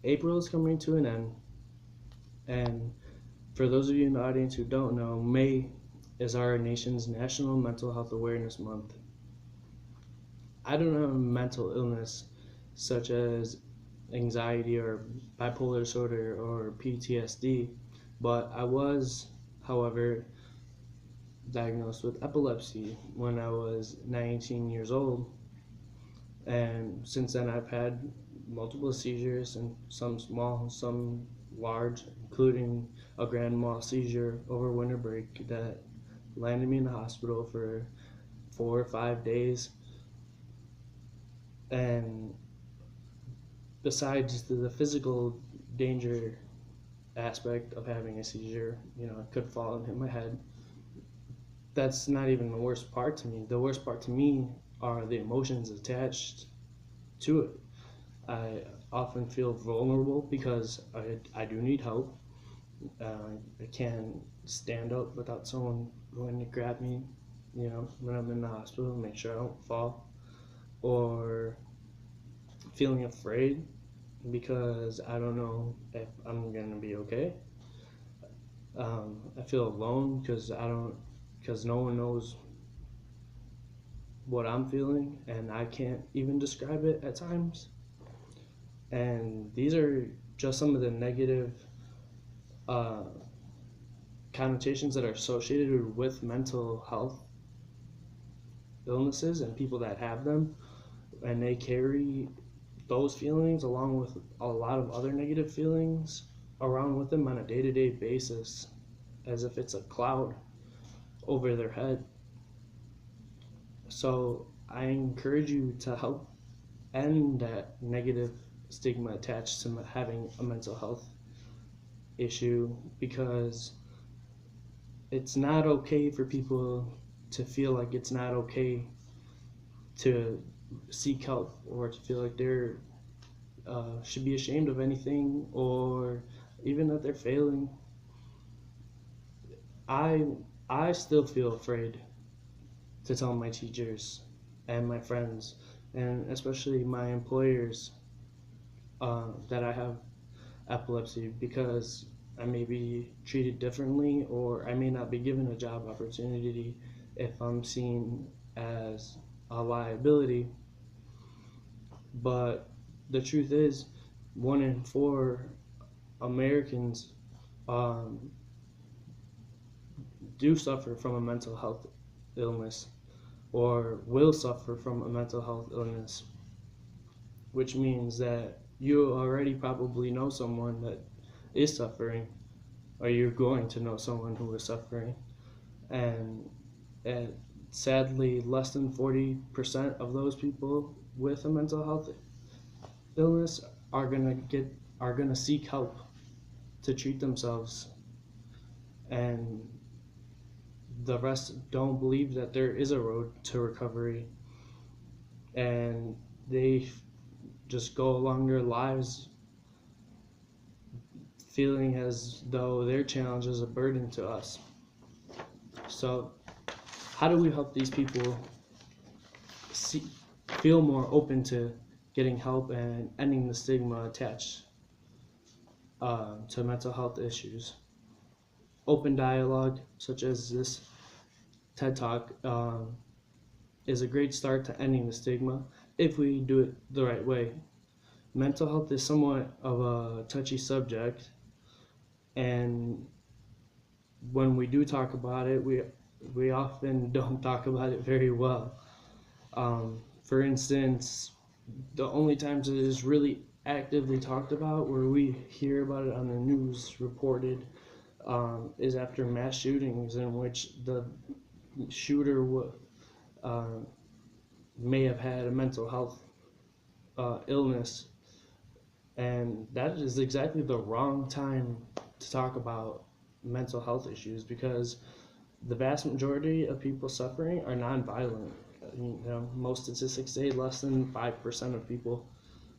April is coming to an end, and for those of you in the audience who don't know, May is our nation's National Mental Health Awareness Month. I don't have a mental illness such as anxiety or bipolar disorder or PTSD, but I was, however, diagnosed with epilepsy when I was 19 years old. And since then, I've had multiple seizures, and some small, some large, including a grand mal seizure over winter break that landed me in the hospital for 4 or 5 days. And besides the physical danger aspect of having a seizure, it could fall and hit my head. That's not even the worst part to me. The worst part to me are the emotions attached to it. I often feel vulnerable because I do need help. I can't stand up without someone going to grab me, when I'm in the hospital, make sure I don't fall. Or feeling afraid because I don't know if I'm gonna be okay. I feel alone because no one knows what I'm feeling, and I can't even describe it at times. And these are just some of the negative uh, connotations that are associated with mental health illnesses and people that have them, and they carry those feelings along with a lot of other negative feelings around with them on a day-to-day basis as if it's a cloud over their head. So I encourage you to help end that negative stigma attached to having a mental health issue, because it's not okay for people to feel like it's not okay to seek help, or to feel like they're should be ashamed of anything, or even that they're failing. I I still feel afraid to tell my teachers and my friends, and especially my employers, that I have epilepsy, because I may be treated differently, or I may not be given a job opportunity if I'm seen as a liability. But the truth is, 1 in 4 Americans um, do suffer from a mental health illness, or will suffer from a mental health illness, which means that you already probably know someone that is suffering, or you're going to know someone who is suffering. And, and sadly, less than 40% of those people with a mental health illness are gonna seek help to treat themselves, and the rest don't believe that there is a road to recovery, and they just go along their lives feeling as though their challenge is a burden to us. So, how do we help these people see, feel more open to getting help and ending the stigma attached to mental health issues? Open dialogue, such as this TED Talk, is a great start to ending the stigma if we do it the right way. Mental health is somewhat of a touchy subject, and when we do talk about it, we often don't talk about it very well. For instance, the only times it is really actively talked about, where we hear about it on the news reported, is after mass shootings in which the shooter uh, may have had a mental health illness, and that is exactly the wrong time to talk about mental health issues, because the vast majority of people suffering are nonviolent. Most statistics say less than 5% of people.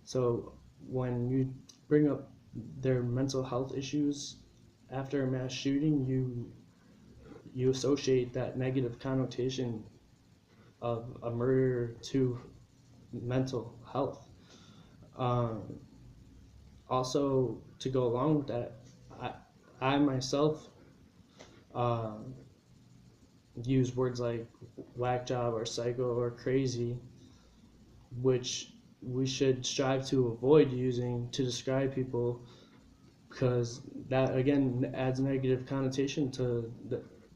So when you bring up their mental health issues after a mass shooting, you associate that negative connotation of a murder to mental health. Um, Also, to go along with that, I myself use words like whack job or psycho or crazy, which we should strive to avoid using to describe people, because that again adds negative connotation to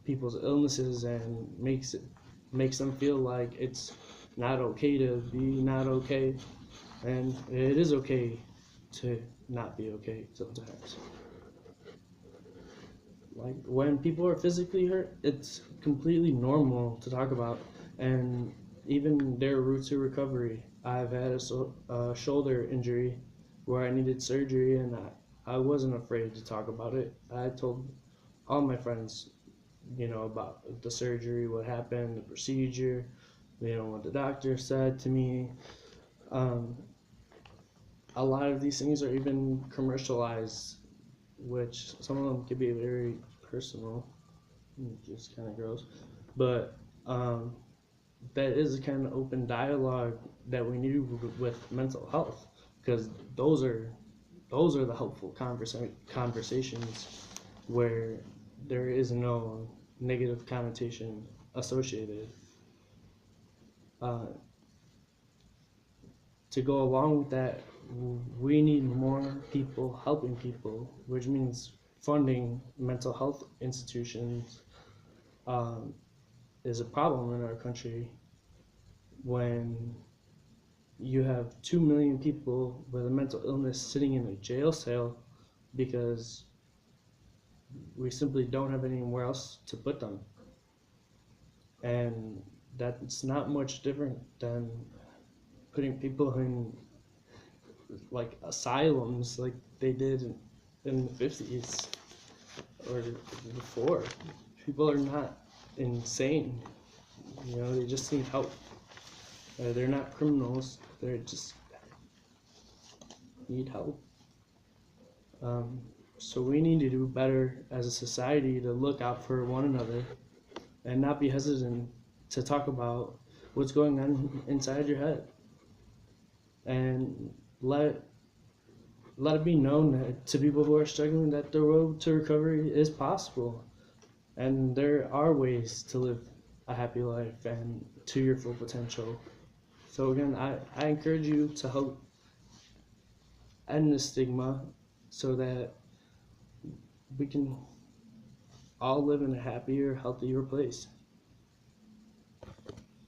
people's illnesses and makes them feel like it's not okay to be not okay, and it is okay to not be okay sometimes. Like when people are physically hurt, it's completely normal to talk about, and even their route to recovery. I've had a shoulder injury where I needed surgery, and I wasn't afraid to talk about it. I told all my friends, about the surgery, what happened, the procedure, what the doctor said to me. Um, a lot of these things are even commercialized, which some of them could be very personal, just kind of gross. But that is a kind of open dialogue that we need with mental health, because those are those are the helpful conversations where there is no negative connotation associated. Uh, to go along with that, we need more people helping people, which means funding mental health institutions um, is a problem in our country when you have 2 million people with a mental illness sitting in a jail cell because we simply don't have anywhere else to put them. And that's not much different than putting people in like asylums like they did in the 50s or before. People are not insane, they just need help. They're not criminals, they're just need help. Um, so we need to do better as a society to look out for one another and not be hesitant to talk about what's going on inside your head, and let it be known that to people who are struggling that the road to recovery is possible, and there are ways to live a happy life and to your full potential. So again, I encourage you to help end the stigma so that we can all live in a happier, healthier place.